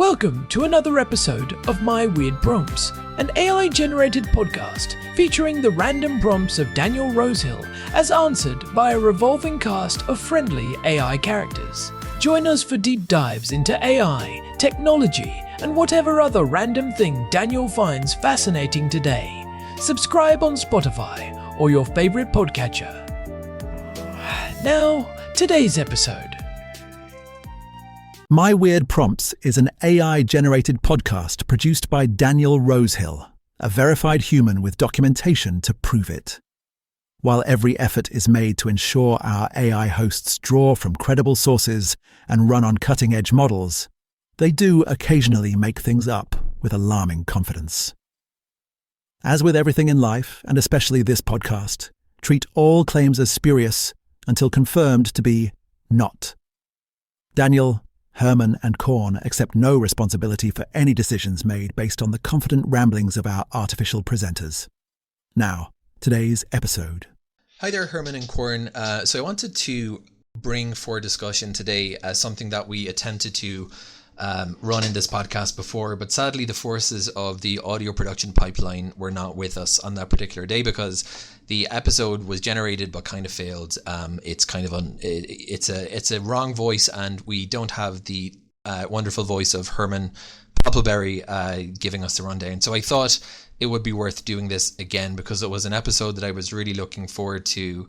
Welcome to another episode of My Weird Prompts, an AI-generated podcast featuring the random prompts of Daniel Rosehill as answered by a revolving cast of friendly AI characters. Join us for deep dives into AI, technology, and whatever other random thing Daniel finds fascinating today. Subscribe on Spotify or your favorite podcatcher. Now, today's episode. My Weird Prompts is an AI-generated podcast produced by Daniel Rosehill, a verified human with documentation to prove it. While every effort is made to ensure our AI hosts draw from credible sources and run on cutting-edge models, they do occasionally make things up with alarming confidence. As with everything in life, and especially this podcast, treat all claims as spurious until confirmed to be not. Daniel, Herman and Corn accept no responsibility for any decisions made based on the confident ramblings of our artificial presenters. Now, today's episode. Hi there, Herman and Corn. So I wanted to bring for discussion today something that we attempted to run in this podcast before, but sadly the forces of the audio production pipeline were not with us on that particular day because the episode was generated but kind of failed. It's kind of it's a wrong voice, and we don't have the wonderful voice of Herman Poppleberry giving us the rundown. So I thought it would be worth doing this again because it was an episode that I was really looking forward to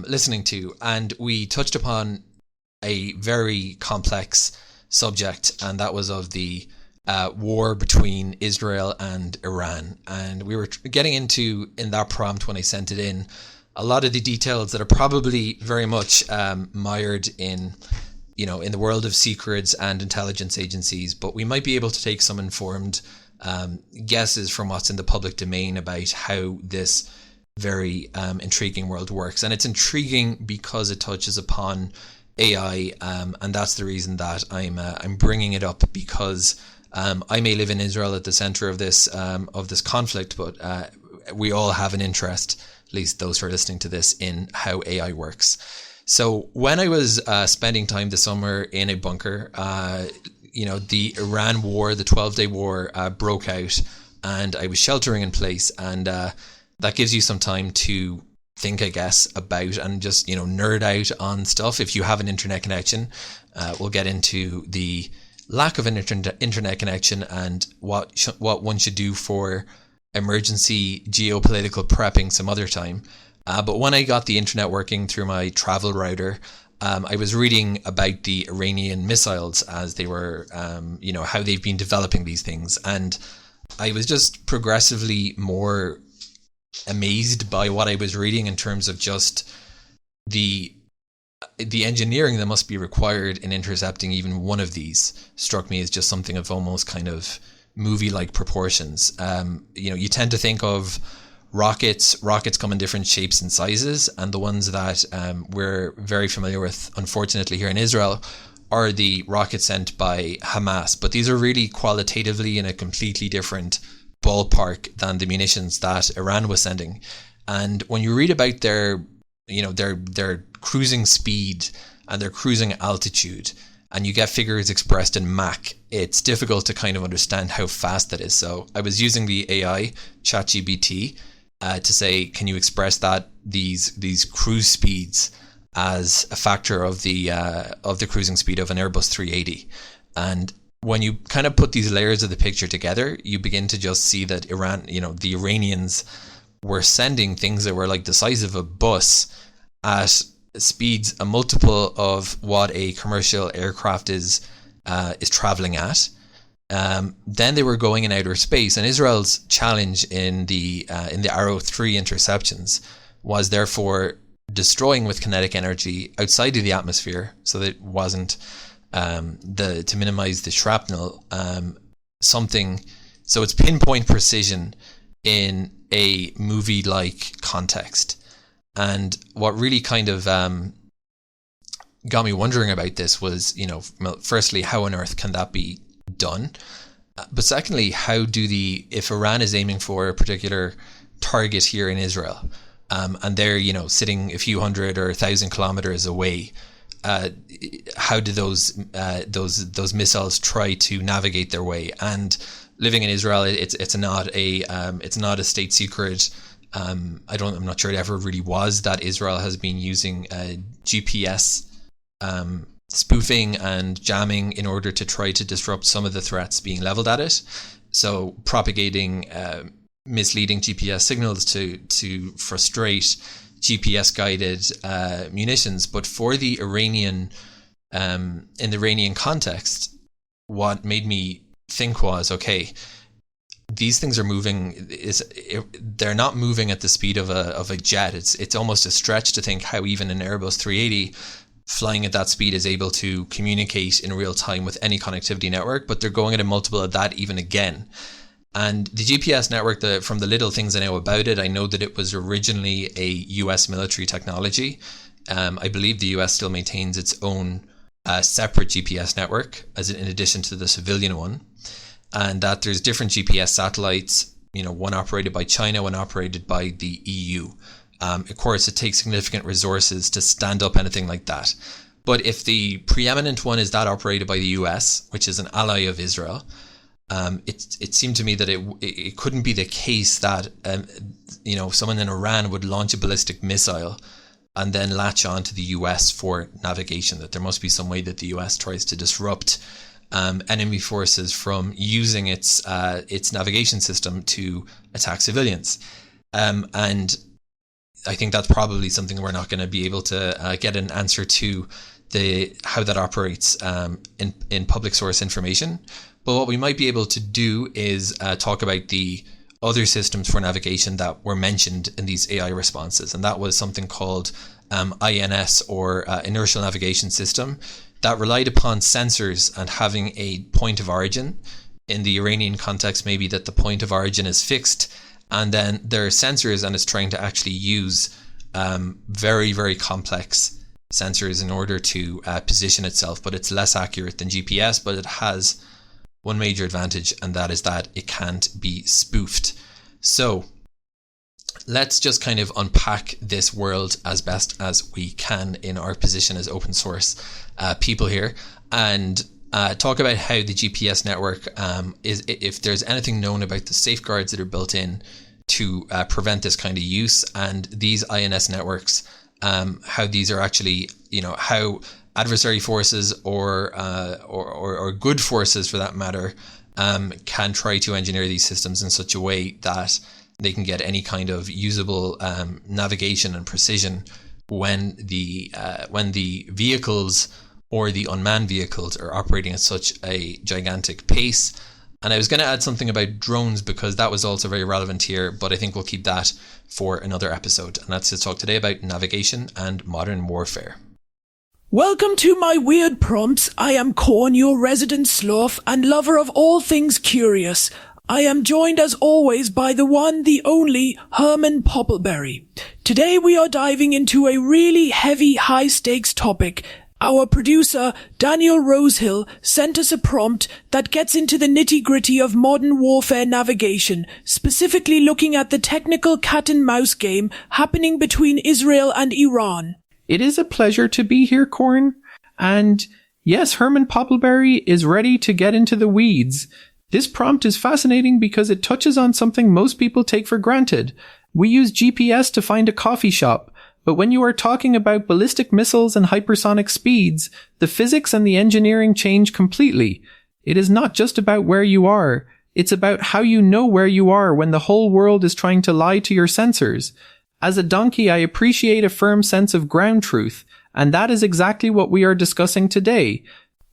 listening to, and we touched upon a very complex subject, and that was of the war between Israel and Iran. And we were getting into, in that prompt when I sent it in, a lot of the details that are probably very much mired in, in the world of secrets and intelligence agencies, but we might be able to take some informed guesses from what's in the public domain about how this very intriguing world works. And it's intriguing because it touches upon AI, and that's the reason that I'm bringing it up, because I may live in Israel at the center of this conflict, but we all have an interest, at least those who are listening to this, in how AI works. So when I was spending time this summer in a bunker, the Iran war, the 12-day war, broke out, and I was sheltering in place, and that gives you some time to think, I guess, about and just, nerd out on stuff if you have an internet connection. We'll get into the lack of an internet connection and what one should do for emergency geopolitical prepping some other time. But when I got the internet working through my travel router, I was reading about the Iranian missiles as they were, how they've been developing these things. And I was just progressively more amazed by what I was reading in terms of just the engineering that must be required in intercepting even one of these. Struck me as just something of almost kind of movie-like proportions. You tend to think of rockets come in different shapes and sizes, and the ones that we're very familiar with, unfortunately, here in Israel are the rockets sent by Hamas, but these are really qualitatively in a completely different ballpark than the munitions that Iran was sending. And when you read about their cruising speed and their cruising altitude, and you get figures expressed in Mach, it's difficult to kind of understand how fast that is. So I was using the AI ChatGPT to say, can you express these cruise speeds as a factor of the cruising speed of an Airbus 380? And when you kind of put these layers of the picture together, you begin to just see that the Iranians were sending things that were like the size of a bus at speeds a multiple of what a commercial aircraft is traveling at. Then they were going in outer space, and Israel's challenge in the Arrow 3 interceptions was therefore destroying with kinetic energy outside of the atmosphere, so that it wasn't to minimize the shrapnel, so it's pinpoint precision in a movie-like context. And what really kind of got me wondering about this was, firstly, how on earth can that be done? But secondly, if Iran is aiming for a particular target here in Israel, and they're, sitting a few hundred or 1,000 kilometers away, how do those missiles try to navigate their way? And living in Israel, it's not a state secret. I'm not sure it ever really was that Israel has been using GPS spoofing and jamming in order to try to disrupt some of the threats being leveled at it. So propagating misleading GPS signals to frustrate GPS guided munitions. But for the Iranian, in the Iranian context, what made me think was, okay, these things are moving. They're not moving at the speed of a jet. It's almost a stretch to think how even an Airbus 380 flying at that speed is able to communicate in real time with any connectivity network, but they're going at a multiple of that even again. And the GPS network, from the little things I know about it, I know that it was originally a US military technology. I believe the US still maintains its own separate GPS network in addition to the civilian one. And that there's different GPS satellites, one operated by China, one operated by the EU. Of course, it takes significant resources to stand up anything like that. But if the preeminent one is that operated by the US, which is an ally of Israel, it seemed to me that it couldn't be the case that someone in Iran would launch a ballistic missile and then latch on to the US for navigation. That there must be some way that the US tries to disrupt enemy forces from using its navigation system to attack civilians. And I think that's probably something we're not going to be able to get an answer to how that operates in public source information. But what we might be able to do is talk about the other systems for navigation that were mentioned in these AI responses. And that was something called INS, or Inertial Navigation System, that relied upon sensors and having a point of origin. In the Iranian context, maybe that the point of origin is fixed, and then there are sensors, and it's trying to actually use very, very complex sensors in order to position itself. But it's less accurate than GPS, but it has one major advantage, and that is that it can't be spoofed. So let's just kind of unpack this world as best as we can in our position as open source people here, and talk about how the GPS network if there's anything known about the safeguards that are built in to prevent this kind of use, and these INS networks, how these are actually, how adversary forces or good forces for that matter can try to engineer these systems in such a way that they can get any kind of usable navigation and precision when the vehicles or the unmanned vehicles are operating at such a gigantic pace. And I was going to add something about drones because that was also very relevant here, but I think we'll keep that for another episode. And that's to talk today about navigation and modern warfare. Welcome to my weird prompts. I am Corn, your resident sloth and lover of all things curious. I am joined as always by the one, the only, Herman Poppleberry. Today we are diving into a really heavy, high-stakes topic. Our producer, Daniel Rosehill, sent us a prompt that gets into the nitty-gritty of modern warfare navigation, specifically looking at the technical cat-and-mouse game happening between Israel and Iran. It is a pleasure to be here, Corn. And yes, Herman Poppleberry is ready to get into the weeds. This prompt is fascinating because it touches on something most people take for granted. We use GPS to find a coffee shop, but when you are talking about ballistic missiles and hypersonic speeds, the physics and the engineering change completely. It is not just about where you are. It's about how you know where you are when the whole world is trying to lie to your sensors. As a donkey, I appreciate a firm sense of ground truth, and that is exactly what we are discussing today.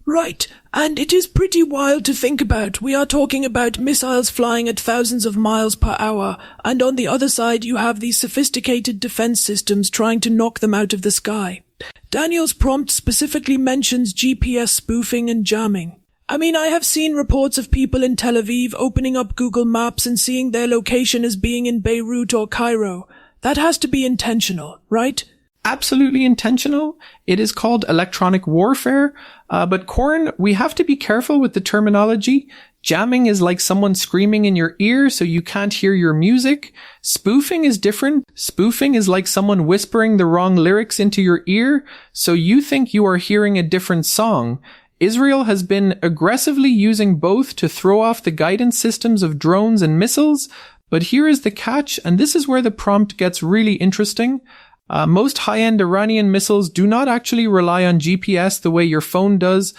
Right, and it is pretty wild to think about. We are talking about missiles flying at thousands of miles per hour, and on the other side you have these sophisticated defense systems trying to knock them out of the sky. Daniel's prompt specifically mentions GPS spoofing and jamming. I mean, I have seen reports of people in Tel Aviv opening up Google Maps and seeing their location as being in Beirut or Cairo. That has to be intentional, right? absolutely intentional. It is called electronic warfare. But Corn, we have to be careful with the terminology. Jamming is like someone screaming in your ear so you can't hear your music. Spoofing is different. Spoofing is like someone whispering the wrong lyrics into your ear so you think you are hearing a different song. Israel has been aggressively using both to throw off the guidance systems of drones and missiles. But here is the catch, and this is where the prompt gets really interesting. Most high-end Iranian missiles do not actually rely on GPS the way your phone does.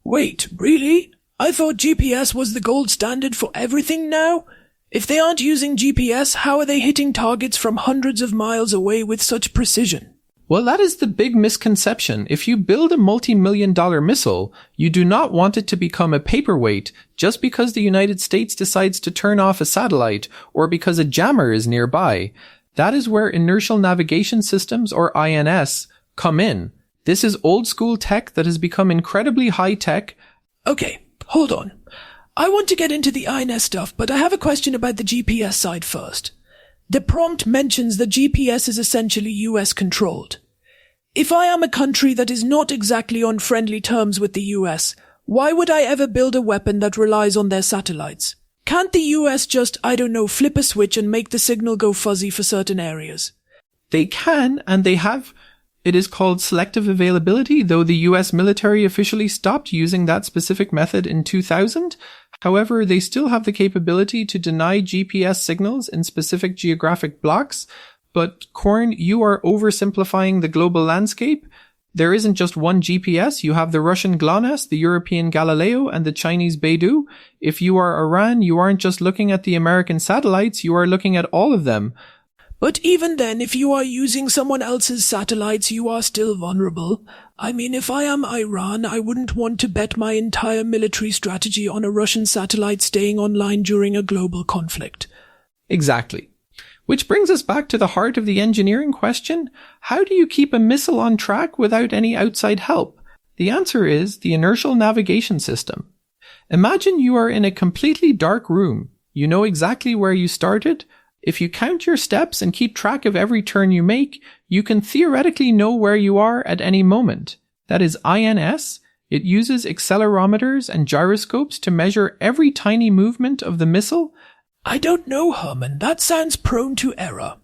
Wait, really? I thought GPS was the gold standard for everything now? If they aren't using GPS, how are they hitting targets from hundreds of miles away with such precision? Well, that is the big misconception. If you build a multi-million-dollar missile, you do not want it to become a paperweight just because the United States decides to turn off a satellite or because a jammer is nearby. That is where Inertial Navigation Systems, or INS, come in. This is old-school tech that has become incredibly high-tech. Okay, hold on. I want to get into the INS stuff, but I have a question about the GPS side first. The prompt mentions that GPS is essentially US controlled. If I am a country that is not exactly on friendly terms with the US, why would I ever build a weapon that relies on their satellites? Can't the US just, flip a switch and make the signal go fuzzy for certain areas? They can, and they have. It is called selective availability, though the US military officially stopped using that specific method in 2000. However, they still have the capability to deny GPS signals in specific geographic blocks. But Corn, you are oversimplifying the global landscape. There isn't just one GPS. You have the Russian GLONASS, the European Galileo, and the Chinese Beidou. If you are Iran, you aren't just looking at the American satellites, you are looking at all of them. But even then, if you are using someone else's satellites, you are still vulnerable. I mean, if I am Iran, I wouldn't want to bet my entire military strategy on a Russian satellite staying online during a global conflict. Exactly. Which brings us back to the heart of the engineering question. How do you keep a missile on track without any outside help? The answer is the Inertial Navigation System. Imagine you are in a completely dark room. You know exactly where you started. If you count your steps and keep track of every turn you make, you can theoretically know where you are at any moment. That is INS. It uses accelerometers and gyroscopes to measure every tiny movement of the missile. I don't know, Herman. That sounds prone to error.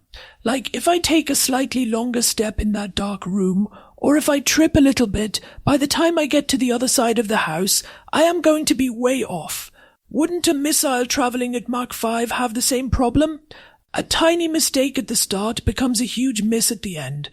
Like, if I take a slightly longer step in that dark room, or if I trip a little bit, by the time I get to the other side of the house, I am going to be way off. Wouldn't a missile traveling at Mach 5 have the same problem? A tiny mistake at the start becomes a huge miss at the end.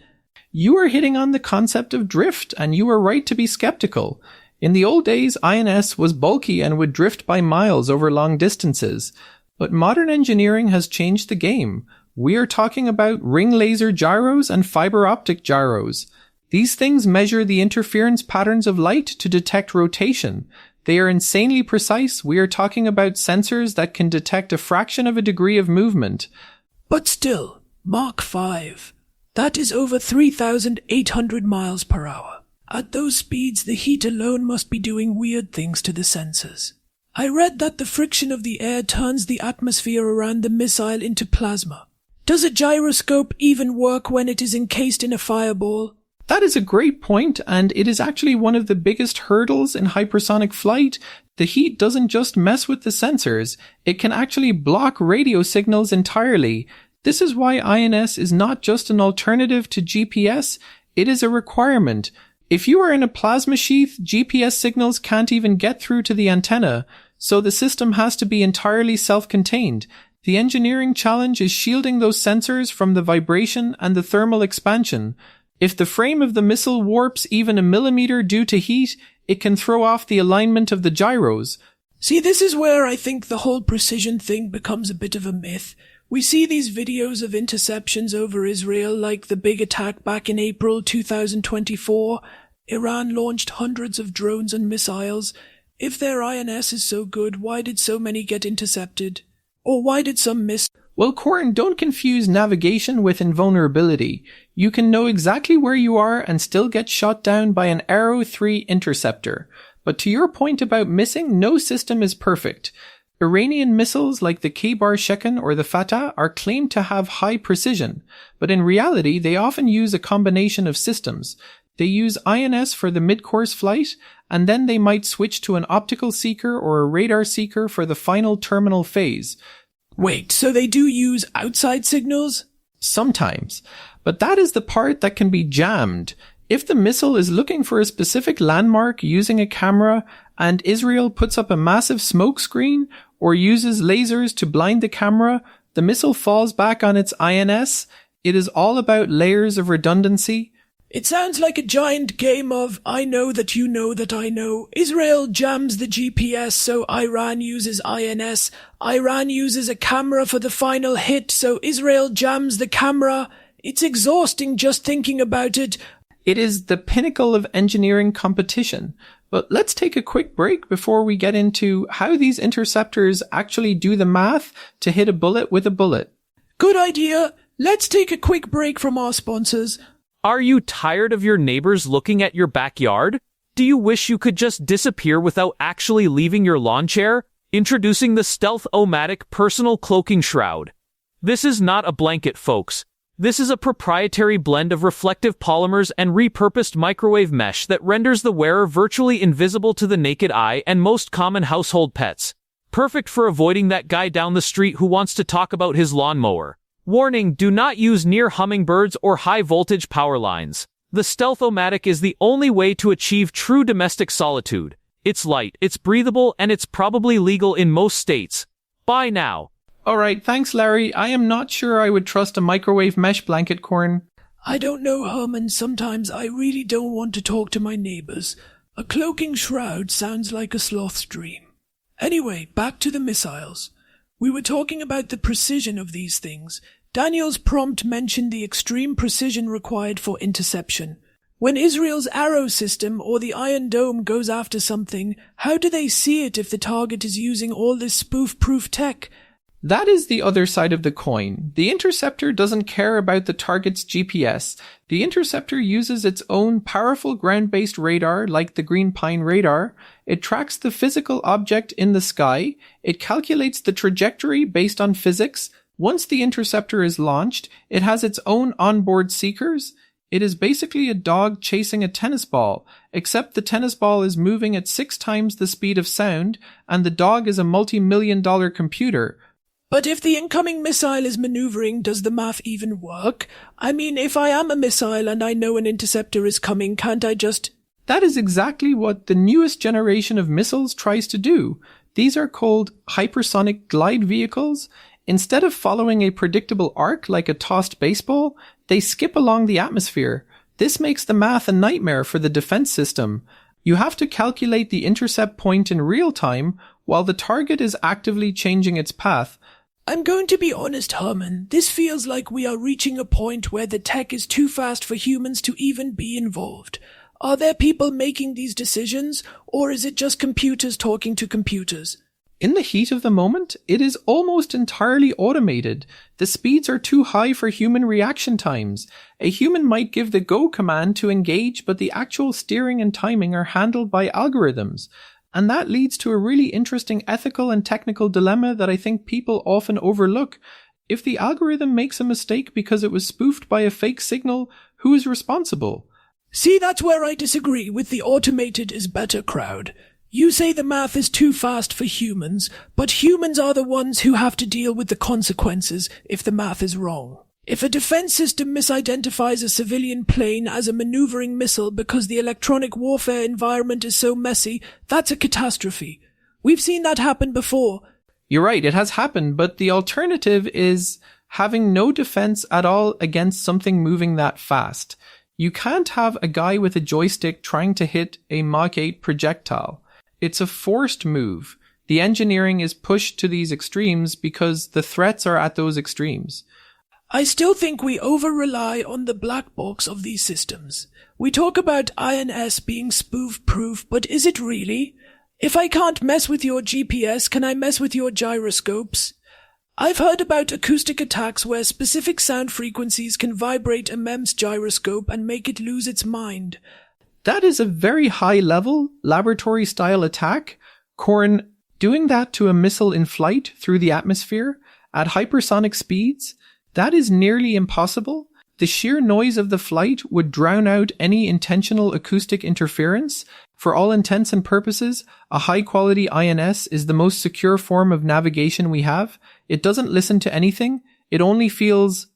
You are hitting on the concept of drift, and you are right to be skeptical. In the old days, INS was bulky and would drift by miles over long distances. But modern engineering has changed the game. We are talking about ring laser gyros and fiber optic gyros. These things measure the interference patterns of light to detect rotation. They are insanely precise. We are talking about sensors that can detect a fraction of a degree of movement. But still, Mach 5. That is over 3,800 miles per hour. At those speeds, the heat alone must be doing weird things to the sensors. I read that the friction of the air turns the atmosphere around the missile into plasma. Does a gyroscope even work when it is encased in a fireball? That is a great point, and it is actually one of the biggest hurdles in hypersonic flight. The heat doesn't just mess with the sensors, it can actually block radio signals entirely. This is why INS is not just an alternative to GPS, it is a requirement. If you are in a plasma sheath, GPS signals can't even get through to the antenna, so the system has to be entirely self-contained. The engineering challenge is shielding those sensors from the vibration and the thermal expansion. If the frame of the missile warps even a millimeter due to heat, it can throw off the alignment of the gyros. See, this is where I think the whole precision thing becomes a bit of a myth. We see these videos of interceptions over Israel, like the big attack back in April 2024. Iran launched hundreds of drones and missiles. If their INS is so good, why did so many get intercepted? Or why did some miss? Well, Corn, don't confuse navigation with invulnerability. You can know exactly where you are and still get shot down by an Arrow 3 interceptor. But to your point about missing, no system is perfect. Iranian missiles like the Khaybar-Shekan or the Fatah are claimed to have high precision, but in reality they often use a combination of systems. They use INS for the mid-course flight, and then they might switch to an optical seeker or a radar seeker for the final terminal phase. Wait, so they do use outside signals? Sometimes. But that is the part that can be jammed. If the missile is looking for a specific landmark using a camera, and Israel puts up a massive smoke screen or uses lasers to blind the camera, the missile falls back on its INS. It is all about layers of redundancy. It sounds like a giant game of I know that you know that I know. Israel jams the GPS, so Iran uses INS. Iran uses a camera for the final hit, so Israel jams the camera. It's exhausting just thinking about it. It is the pinnacle of engineering competition. But let's take a quick break before we get into how these interceptors actually do the math to hit a bullet with a bullet. Good idea. Let's take a quick break from our sponsors. Are you tired of your neighbors looking at your backyard? Do you wish you could just disappear without actually leaving your lawn chair? Introducing the Stealth-O-Matic Personal Cloaking Shroud. This is not a blanket, folks. This is a proprietary blend of reflective polymers and repurposed microwave mesh that renders the wearer virtually invisible to the naked eye and most common household pets. Perfect for avoiding that guy down the street who wants to talk about his lawnmower. Warning, do not use near hummingbirds or high-voltage power lines. The Stealth-O-Matic is the only way to achieve true domestic solitude. It's light, it's breathable, and it's probably legal in most states. Buy now. Alright, thanks Larry. I am not sure I would trust a microwave mesh blanket, Corn. I don't know, Herman. Sometimes I really don't want to talk to my neighbors. A cloaking shroud sounds like a sloth's dream. Anyway, back to the missiles. We were talking about the precision of these things. Daniel's prompt mentioned the extreme precision required for interception. When Israel's Arrow system or the Iron Dome goes after something, how do they see it if the target is using all this spoof-proof tech? That is the other side of the coin. The interceptor doesn't care about the target's GPS. The interceptor uses its own powerful ground-based radar like the Green Pine radar. It tracks the physical object in the sky. It calculates the trajectory based on physics. Once the interceptor is launched, it has its own onboard seekers. It is basically a dog chasing a tennis ball, except the tennis ball is moving at 6 times the speed of sound, and the dog is a multi-million-dollar computer. But if the incoming missile is maneuvering, does the math even work? I mean, if I am a missile and I know an interceptor is coming, can't I just... That is exactly what the newest generation of missiles tries to do. These are called hypersonic glide vehicles. Instead of following a predictable arc like a tossed baseball, they skip along the atmosphere. This makes the math a nightmare for the defense system. You have to calculate the intercept point in real time while the target is actively changing its path. I'm going to be honest, Herman. This feels like we are reaching a point where the tech is too fast for humans to even be involved. Are there people making these decisions, or is it just computers talking to computers? In the heat of the moment, it is almost entirely automated. The speeds are too high for human reaction times. A human might give the go command to engage, but the actual steering and timing are handled by algorithms. And that leads to a really interesting ethical and technical dilemma that I think people often overlook. If the algorithm makes a mistake because it was spoofed by a fake signal, who is responsible? See, that's where I disagree with the automated is better crowd. You say the math is too fast for humans, but humans are the ones who have to deal with the consequences if the math is wrong. If a defense system misidentifies a civilian plane as a maneuvering missile because the electronic warfare environment is so messy, that's a catastrophe. We've seen that happen before. You're right, it has happened, but the alternative is having no defense at all against something moving that fast. You can't have a guy with a joystick trying to hit a Mach 8 projectile. It's a forced move. The engineering is pushed to these extremes because the threats are at those extremes. I still think we over-rely on the black box of these systems. We talk about INS being spoof-proof, but is it really? If I can't mess with your GPS, can I mess with your gyroscopes? I've heard about acoustic attacks where specific sound frequencies can vibrate a MEMS gyroscope and make it lose its mind. That is a very high-level, laboratory-style attack. Corn, Doing that to a missile in flight through the atmosphere at hypersonic speeds, that is nearly impossible. The sheer noise of the flight would drown out any intentional acoustic interference. For all intents and purposes, a high-quality INS is the most secure form of navigation we have. It doesn't listen to anything. It only feels...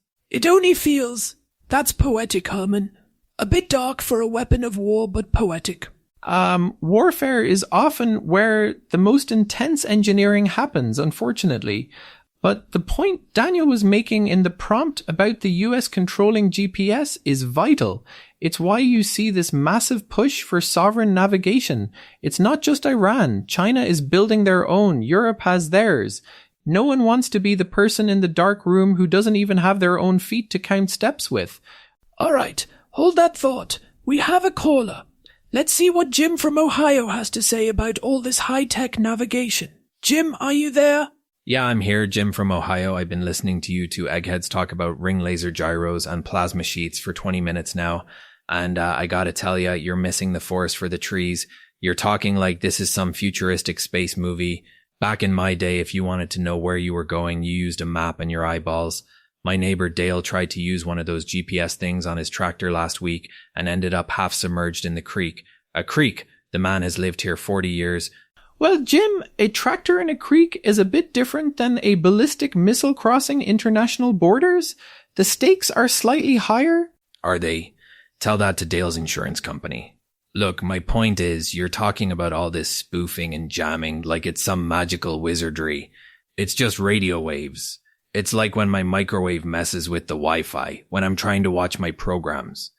That's poetic, Herman. A bit dark for a weapon of war, but poetic. Warfare is often where the most intense engineering happens, unfortunately. But the point Daniel was making in the prompt about the US controlling GPS is vital. It's why you see this massive push for sovereign navigation. It's not just Iran. China is building their own. Europe has theirs. No one wants to be the person in the dark room who doesn't even have their own feet to count steps with. All right, hold that thought. We have a caller. Let's see what Jim from Ohio has to say about all this high-tech navigation. Jim, are you there? Yeah, I'm here, Jim from Ohio. I've been listening to you two eggheads talk about ring laser gyros and plasma sheets for 20 minutes now. And I gotta tell you, you're missing the forest for the trees. You're talking like this is some futuristic space movie. Back in my day, if you wanted to know where you were going, you used a map and your eyeballs. My neighbor Dale tried to use one of those GPS things on his tractor last week and ended up half submerged in the creek. A creek. The man has lived here 40 years. Well, Jim, a tractor in a creek is a bit different than a ballistic missile crossing international borders. The stakes are slightly higher. Are they? Tell that to Dale's insurance company. Look, my point is, you're talking about all this spoofing and jamming like it's some magical wizardry. It's just radio waves. It's like when my microwave messes with the Wi-Fi when I'm trying to watch my programs.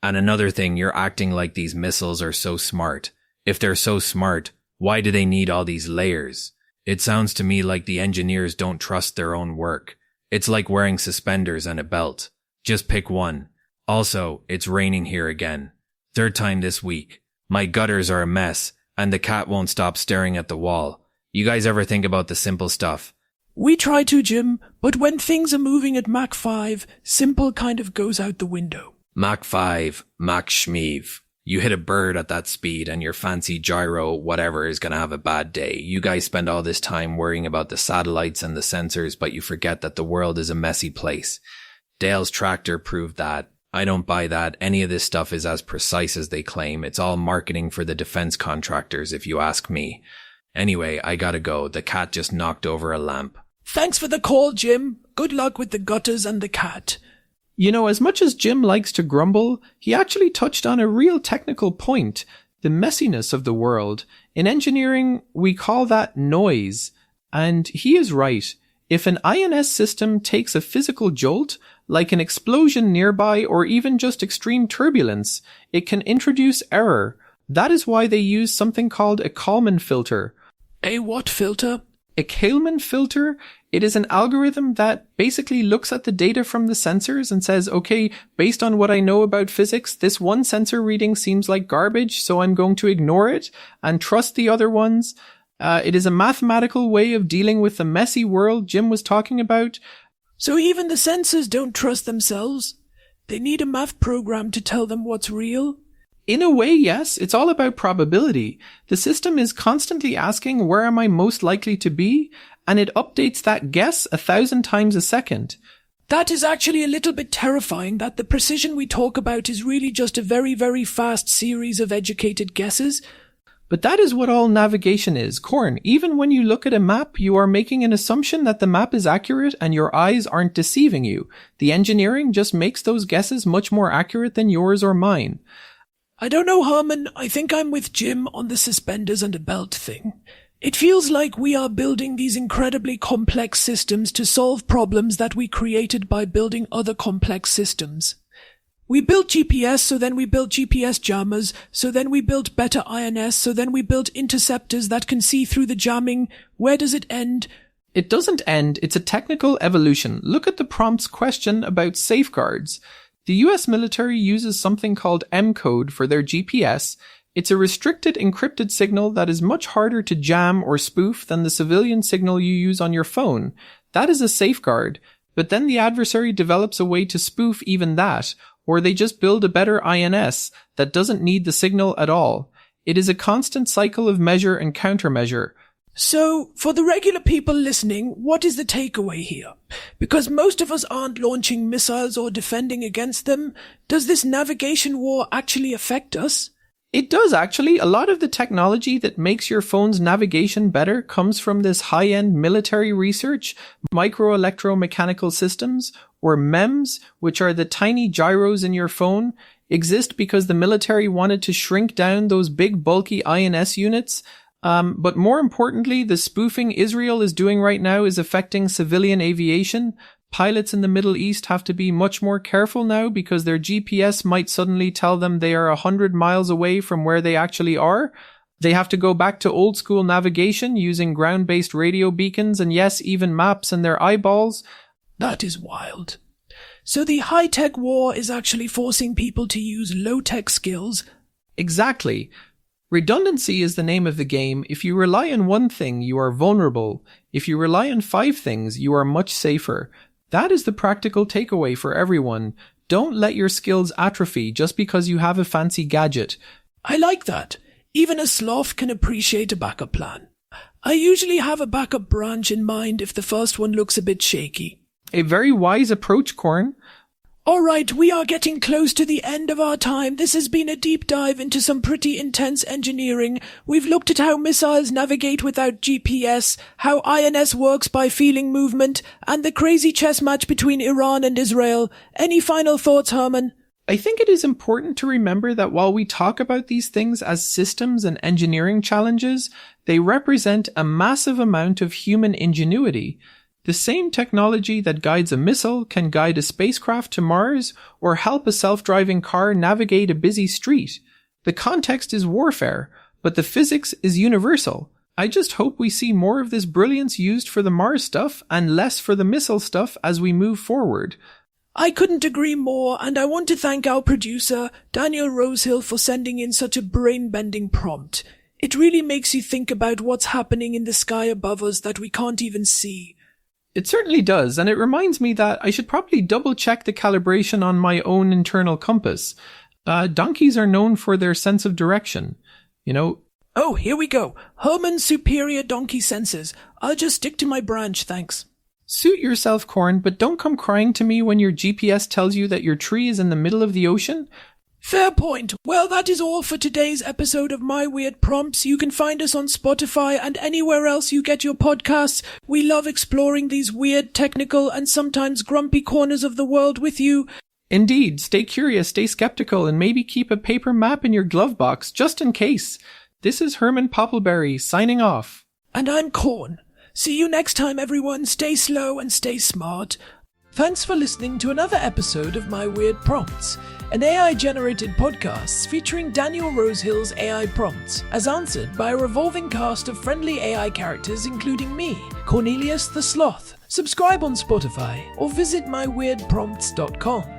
And another thing, you're acting like these missiles are so smart. If they're so smart, why do they need all these layers? It sounds to me like the engineers don't trust their own work. It's like wearing suspenders and a belt. Just pick one. Also, it's raining here again. 3rd time this week. My gutters are a mess, and the cat won't stop staring at the wall. You guys ever think about the simple stuff? We try to, Jim, but when things are moving at Mach 5, simple kind of goes out the window. Mach 5, Mach Schmeev. You hit a bird at that speed and your fancy gyro whatever is gonna have a bad day. You guys spend all this time worrying about the satellites and the sensors, but you forget that the world is a messy place. Dale's tractor proved that. I don't buy that. Any of this stuff is as precise as they claim. It's all marketing for the defense contractors, if you ask me. Anyway, I gotta go. The cat just knocked over a lamp. Thanks for the call, Jim. Good luck with the gutters and the cat. You know, as much as Jim likes to grumble, he actually touched on a real technical point, the messiness of the world. In engineering, we call that noise. And he is right. If an INS system takes a physical jolt, like an explosion nearby or even just extreme turbulence, it can introduce error. That is why they use something called a Kalman filter. A what filter? A Kalman filter, it is an algorithm that basically looks at the data from the sensors and says, okay, based on what I know about physics, this one sensor reading seems like garbage, so I'm going to ignore it and trust the other ones. It is a mathematical way of dealing with the messy world Jim was talking about. So even the sensors don't trust themselves? They need a math program to tell them what's real? In a way, yes. It's all about probability. The system is constantly asking, where am I most likely to be? And it updates that guess 1,000 times a second. That is actually a little bit terrifying, that the precision we talk about is really just a very, very fast series of educated guesses. But that is what all navigation is, Corn. Even when you look at a map, you are making an assumption that the map is accurate and your eyes aren't deceiving you. The engineering just makes those guesses much more accurate than yours or mine. I don't know, Herman. I think I'm with Jim on the suspenders and a belt thing. It feels like we are building these incredibly complex systems to solve problems that we created by building other complex systems. We built GPS, so then we built GPS jammers, so then we built better INS, so then we built interceptors that can see through the jamming. Where does it end? It doesn't end. It's a technical evolution. Look at the prompt's question about safeguards. The US military uses something called M-code for their GPS. It's a restricted encrypted signal that is much harder to jam or spoof than the civilian signal you use on your phone. That is a safeguard. But then the adversary develops a way to spoof even that, or they just build a better INS that doesn't need the signal at all. It is a constant cycle of measure and countermeasure. So, for the regular people listening, what is the takeaway here? Because most of us aren't launching missiles or defending against them, does this navigation war actually affect us? It does actually. A lot of the technology that makes your phone's navigation better comes from this high-end military research, microelectromechanical systems, or MEMS, which are the tiny gyros in your phone, exist because the military wanted to shrink down those big bulky INS units. But more importantly, the spoofing Israel is doing right now is affecting civilian aviation. Pilots in the Middle East have to be much more careful now because their GPS might suddenly tell them they are 100 miles away from where they actually are. They have to go back to old school navigation using ground-based radio beacons and yes, even maps in their eyeballs. That is wild. So the high-tech war is actually forcing people to use low-tech skills? Exactly. Redundancy is the name of the game. If you rely on one thing, you are vulnerable. If you rely on 5 things, you are much safer. That is the practical takeaway for everyone. Don't let your skills atrophy just because you have a fancy gadget. I like that. Even a sloth can appreciate a backup plan. I usually have a backup branch in mind if the first one looks a bit shaky. A very wise approach, Corn. Alright, we are getting close to the end of our time. This has been a deep dive into some pretty intense engineering. We've looked at how missiles navigate without GPS, how INS works by feeling movement, and the crazy chess match between Iran and Israel. Any final thoughts, Herman? I think it is important to remember that while we talk about these things as systems and engineering challenges, they represent a massive amount of human ingenuity. The same technology that guides a missile can guide a spacecraft to Mars or help a self-driving car navigate a busy street. The context is warfare, but the physics is universal. I just hope we see more of this brilliance used for the Mars stuff and less for the missile stuff as we move forward. I couldn't agree more, and I want to thank our producer, Daniel Rosehill, for sending in such a brain-bending prompt. It really makes you think about what's happening in the sky above us that we can't even see. It certainly does, and it reminds me that I should probably double-check the calibration on my own internal compass. Donkeys are known for their sense of direction. Oh, here we go. Herman's superior donkey senses. I'll just stick to my branch, thanks. Suit yourself, Corn, but don't come crying to me when your GPS tells you that your tree is in the middle of the ocean. Fair point. Well, that is all for today's episode of My Weird Prompts. You can find us on Spotify and anywhere else you get your podcasts. We love exploring these weird, technical, and sometimes grumpy corners of the world with you. Indeed, stay curious, stay skeptical, and maybe keep a paper map in your glove box, just in case. This is Herman Poppleberry, signing off. And I'm Corn. See you next time, everyone. Stay slow and stay smart. Thanks for listening to another episode of My Weird Prompts, an AI-generated podcast featuring Daniel Rosehill's AI prompts, as answered by a revolving cast of friendly AI characters including me, Cornelius the Sloth. Subscribe on Spotify or visit myweirdprompts.com.